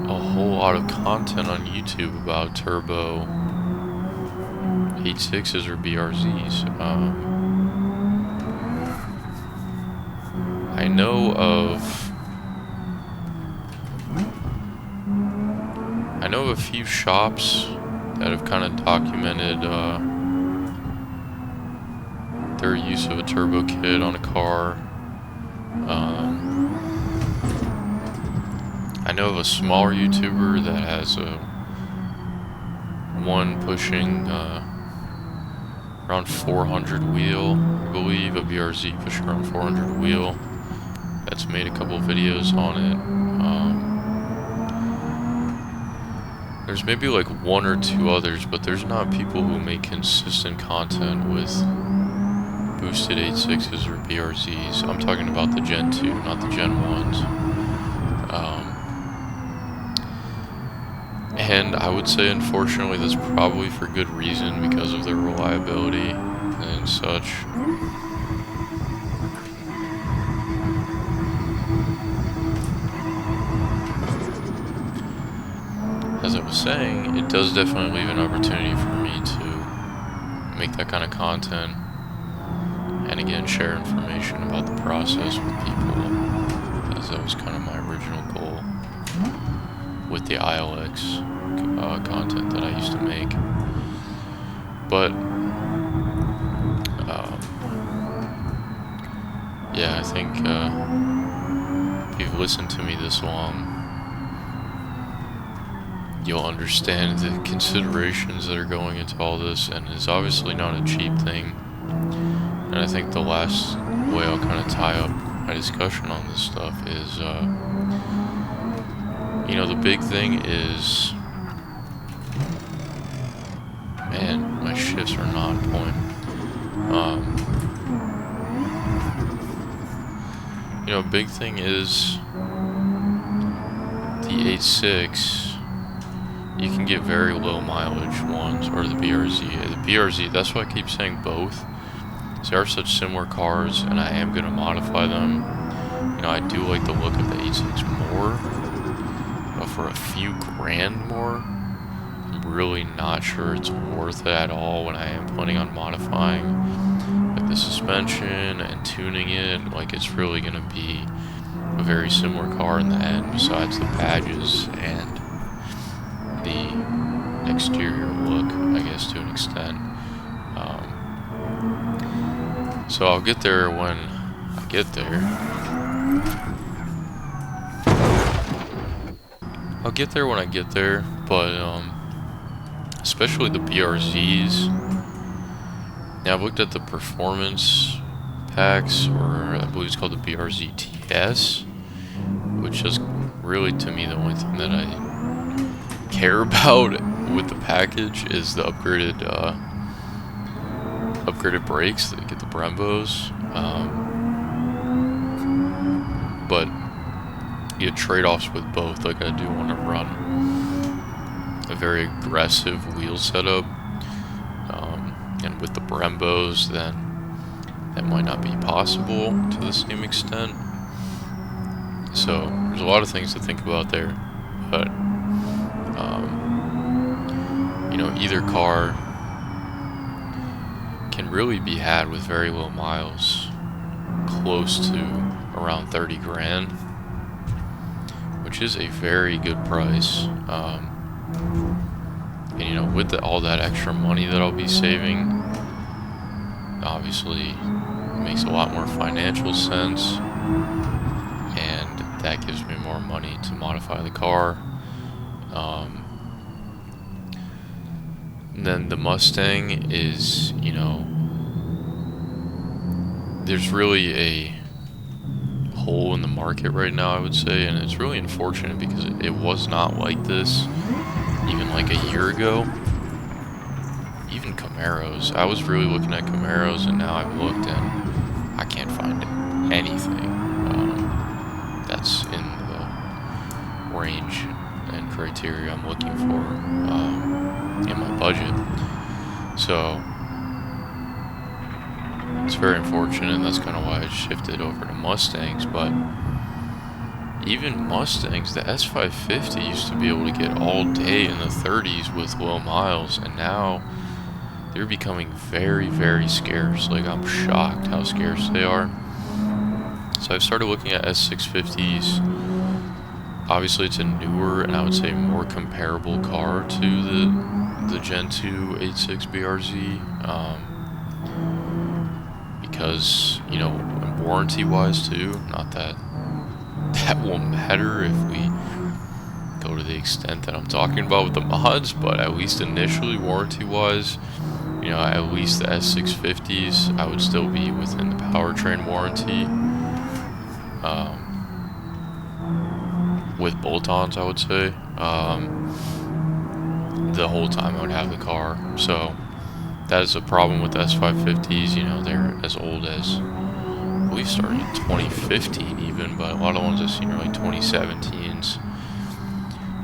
a whole lot of content on YouTube about turbo 8.6s or BRZs. I know of a few shops that have kind of documented their use of a turbo kit on a car. I know of a smaller YouTuber that has one pushing around 400 wheel, I believe, a BRZ pushing around 400 wheel. That's made a couple videos on it. There's maybe like one or two others, but there's not people who make consistent content with boosted 8.6s or BRZs. I'm talking about the Gen 2, not the Gen 1s. And I would say, unfortunately, that's probably for good reason, because of their reliability and such. As I was saying, it does definitely leave an opportunity for me to make that kind of content, and again, share information about the process with people, as that was kind of my original goal with the ILX content that I used to make. But yeah, I think if you've listened to me this long, you'll understand the considerations that are going into all this, and it's obviously not a cheap thing. And I think the last way I'll kind of tie up my discussion on this stuff is, you know, the big thing is, man, my shifts are not on point. You know, big thing is the 8.6. You can get very low mileage ones, or the BRZ. The BRZ, that's why I keep saying both. They are such similar cars, and I am going to modify them. You know, I do like the look of the 8.6 more, but for a few grand more, I'm really not sure it's worth it at all when I am planning on modifying like the suspension and tuning it. Like, it's really going to be a very similar car in the end, besides the badges and the exterior look, I guess, to an extent. So I'll get there when I get there. I'll get there when I get there, but especially the BRZs. Now, I've looked at the performance packs, or I believe it's called the BRZ TS, which is really, to me, the only thing that I care about with the package is the upgraded brakes that get the Brembos. But you get trade-offs with both. Like, I do want to run a very aggressive wheel setup, and with the Brembos, then that might not be possible to the same extent. So there's a lot of things to think about there, but you know, either car can really be had with very low miles, close to around 30 grand, which is a very good price. And you know, with all that extra money that I'll be saving, obviously it makes a lot more financial sense, and that gives me more money to modify the car. And then the Mustang is, you know, there's really a hole in the market right now, I would say, and it's really unfortunate because it was not like this even like a year ago. Even Camaros, I was really looking at Camaros, and now I've looked and I can't find anything that's in the range and criteria I'm looking for in my budget. So it's very unfortunate, and that's kind of why I shifted over to Mustangs. But even Mustangs, the S550 used to be able to get all day in the 30s with low miles, and now they're becoming very, very scarce. Like, I'm shocked how scarce they are. So I've started looking at S650s. Obviously, it's a newer and I would say more comparable car to the Gen 2 86 BRZ. Because, you know, warranty-wise too, not that that will matter if we go to the extent that I'm talking about with the mods, but at least initially, warranty-wise, you know, at least the S650s, I would still be within the powertrain warranty. With bolt-ons, I would say, the whole time I would have the car. So that is a problem with the S550s. You know, they're as old as, I believe, starting in 2015 even, but a lot of ones I've seen are like 2017s.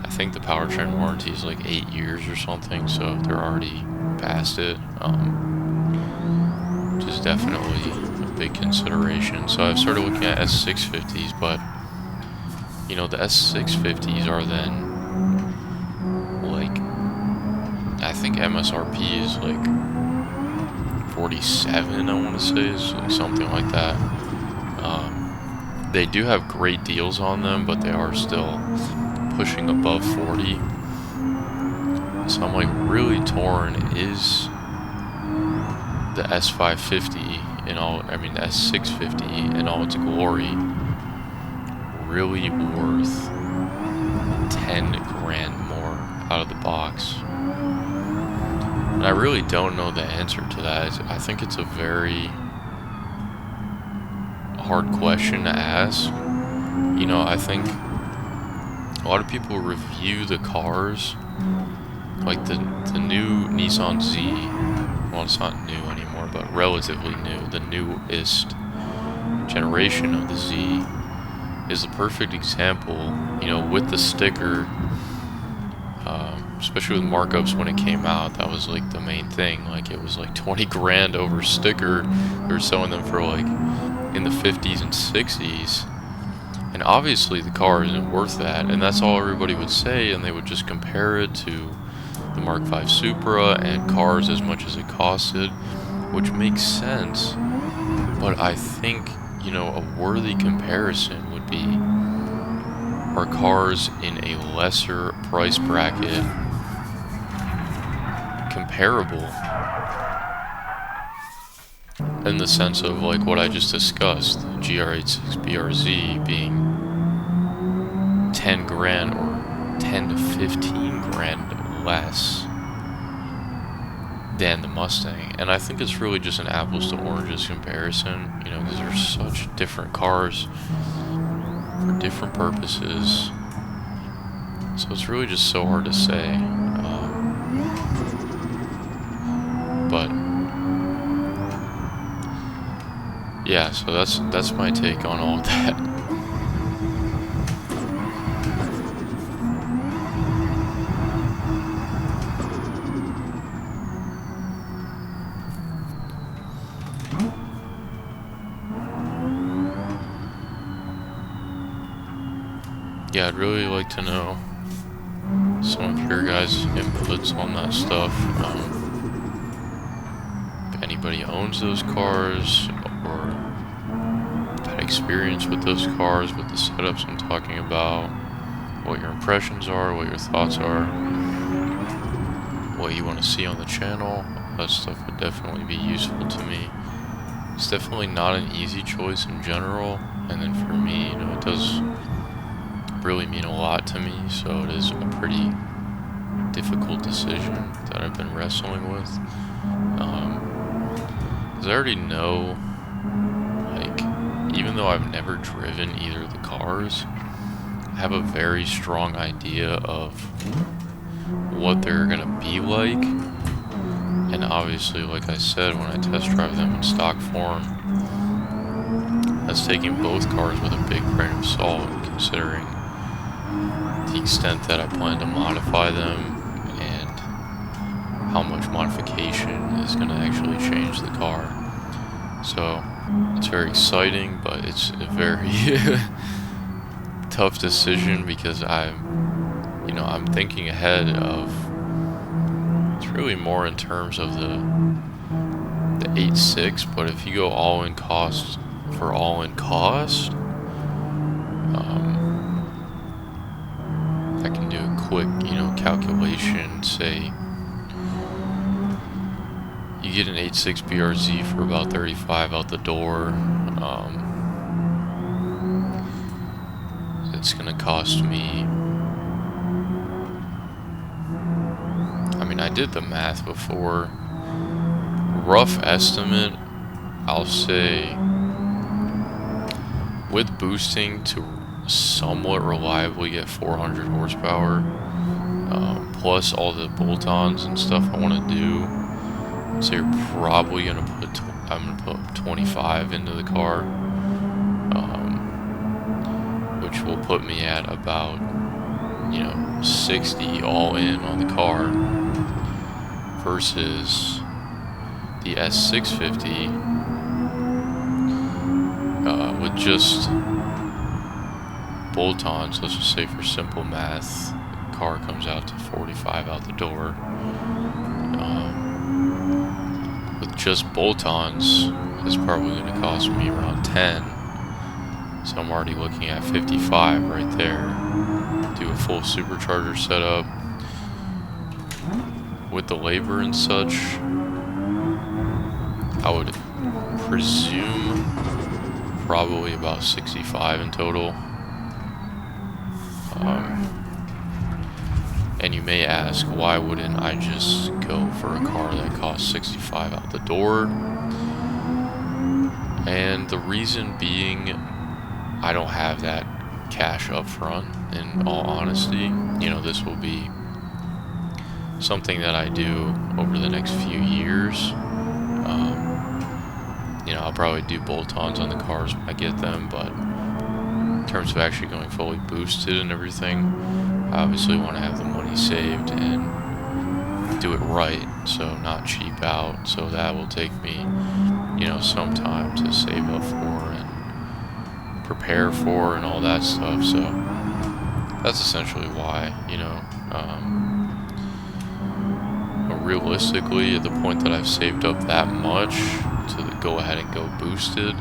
I think the powertrain warranty is like 8 years or something, so they're already past it, which is definitely a big consideration. So I've started looking at S650s, but you know, the S650s are then like, I think MSRP is like 47, I want to say, is like something like that. They do have great deals on them, but they are still pushing above 40. So I'm like really torn. Is the S550 in all, I mean the S650 in all its glory, really worth 10 grand more out of the box? And I really don't know the answer to that. I think it's a very hard question to ask. You know, I think a lot of people review the cars, like the new Nissan Z. Well, it's not new anymore, but relatively new. The newest generation of the Z is the perfect example, you know, with the sticker, especially with markups when it came out. That was like the main thing. Like, it was like 20 grand over sticker. They were selling them for like in the 50s and 60s. And obviously the car isn't worth that, and that's all everybody would say, and they would just compare it to the Mark V Supra and cars as much as it costed, which makes sense. But I think, you know, a worthy comparison would be, are cars in a lesser price bracket comparable in the sense of like what I just discussed, the GR86 BRZ being 10 grand or 10 to 15 grand less than the Mustang. And I think it's really just an apples to oranges comparison, you know, because they're such different cars for different purposes. So it's really just so hard to say. But yeah, so that's my take on all of that. Yeah, I'd really like to know some of your guys' inputs on that stuff. If anybody owns those cars or had experience with those cars, with the setups I'm talking about, what your impressions are, what your thoughts are, what you want to see on the channel, that stuff would definitely be useful to me. It's definitely not an easy choice in general, and then for me, you know, it does really mean a lot to me, so it is a pretty difficult decision that I've been wrestling with. Because I already know, like, even though I've never driven either of the cars, I have a very strong idea of what they're gonna be like. And obviously, like I said, when I test drive them in stock form, that's taking both cars with a big grain of salt, considering the extent that I plan to modify them and how much modification is going to actually change the car. So it's very exciting, but it's a very tough decision because I'm thinking ahead of, it's really more in terms of the 8.6, but if you go all-in cost for all-in cost, I can do a quick, calculation. Say you get an 8.6 BRZ for about 35 out the door. It's gonna cost me. I mean, I did the math before. Rough estimate, I'll say, with boosting to somewhat reliably get 400 horsepower, plus all the bolt-ons and stuff I want to do, so you're probably gonna I'm gonna put 25 into the car, which will put me at about 60 all in on the car versus the S650 with just bolt-ons. Let's just say for simple math, the car comes out to 45 out the door. With just bolt-ons, it's probably going to cost me around 10. So I'm already looking at 55 right there. Do a full supercharger setup with the labor and such. I would presume probably about 65 in total. And you may ask, why wouldn't I just go for a car that costs 65 out the door? And the reason being, I don't have that cash up front, in all honesty. This will be something that I do over the next few years. I'll probably do bolt-ons on the cars when I get them, but in terms of actually going fully boosted and everything, I obviously want to have the money saved and do it right, so not cheap out. So that will take me, some time to save up for and prepare for and all that stuff. So that's essentially why, realistically, at the point that I've saved up that much to go ahead and go boosted,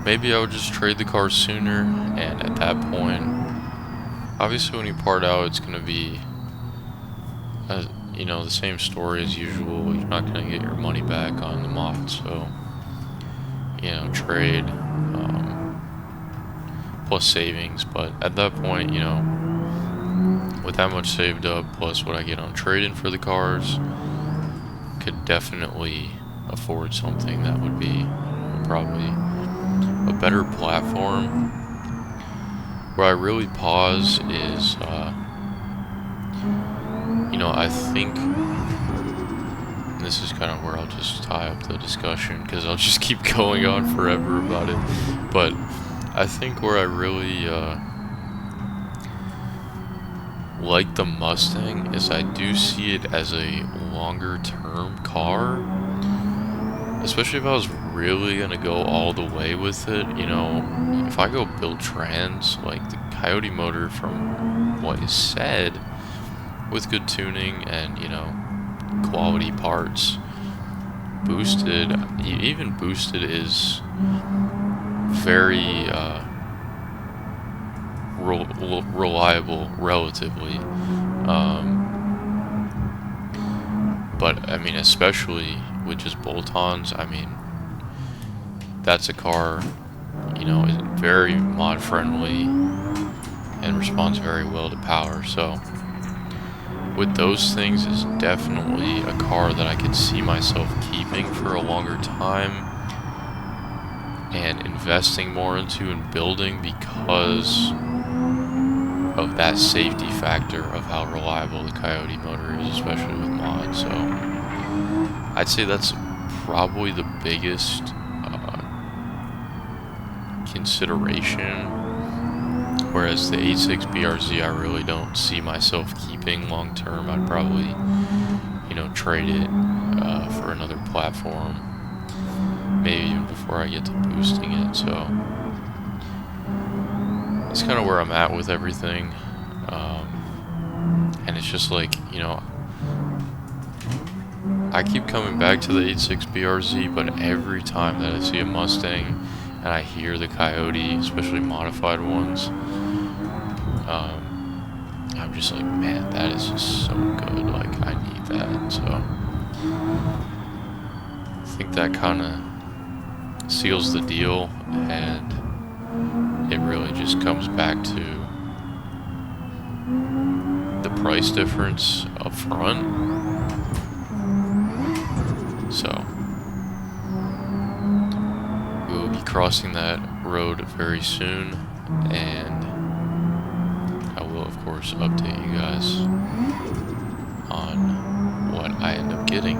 maybe I would just trade the car sooner, and at that point, obviously when you part out, it's going to be, the same story as usual. You're not going to get your money back on the mod, so, trade, plus savings. But at that point, with that much saved up, plus what I get on trading for the cars, could definitely afford something that would be probably a better platform. Where I really pause is, I think, and this is kind of where I'll just tie up the discussion, because I'll just keep going on forever about it, but I think where I really like the Mustang is I do see it as a longer term car, especially if I was really gonna go all the way with it. If I go build trans, like the Coyote motor, from what is said, with good tuning and quality parts, boosted, even boosted is very reliable relatively, but I mean, especially with just bolt-ons, I mean, that's a car, is very mod friendly and responds very well to power. So with those things, is definitely a car that I could see myself keeping for a longer time. and investing more into and building because of that safety factor of how reliable the Coyote motor is, especially with mods. So I'd say that's probably the biggest consideration, whereas the 8.6 BRZ I really don't see myself keeping long term. I'd probably, trade it for another platform, maybe even before I get to boosting it. So it's kind of where I'm at with everything, and it's just like, I keep coming back to the 8.6 BRZ, but every time that I see a Mustang and I hear the Coyote, especially modified ones, I'm just like, man, that is just so good. Like, I need that. So I think that kind of seals the deal, and it really just comes back to the price difference up front. So we will be crossing that road very soon, and I will of course update you guys on what I end up getting.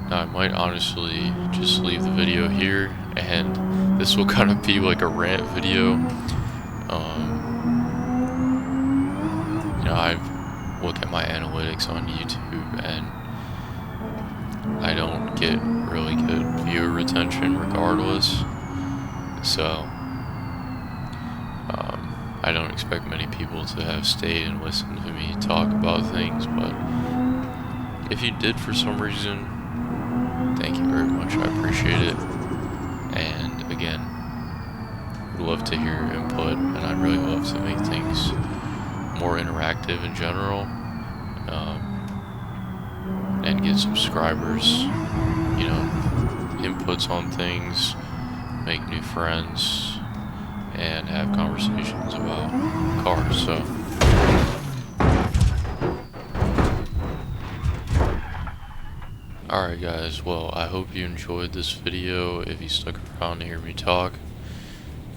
Now I might honestly just leave the video here, and this will kind of be like a rant video. I look at my analytics on YouTube, and I don't get really good viewer retention regardless. So I don't expect many people to have stayed and listened to me talk about things, but if you did for some reason, thank you very much. I appreciate it. And again, would love to hear your input, and I'd really love to make things more interactive in general, and get subscribers, inputs on things, make new friends, and have conversations about cars. So alright guys, well, I hope you enjoyed this video. If you stuck around to hear me talk,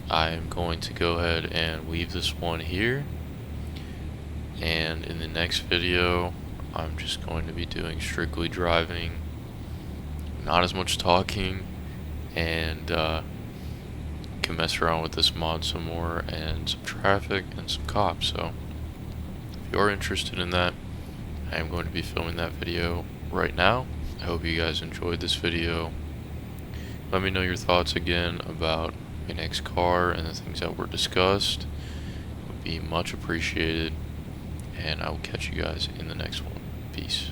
I am going to go ahead and leave this one here, and in the next video I'm just going to be doing strictly driving, not as much talking, and can mess around with this mod some more, and some traffic and some cops. So if you're interested in that, I am going to be filming that video right now. I hope you guys enjoyed this video. Let me know your thoughts again about my next car and the things that were discussed. It would be much appreciated, and I will catch you guys in the next one. Peace.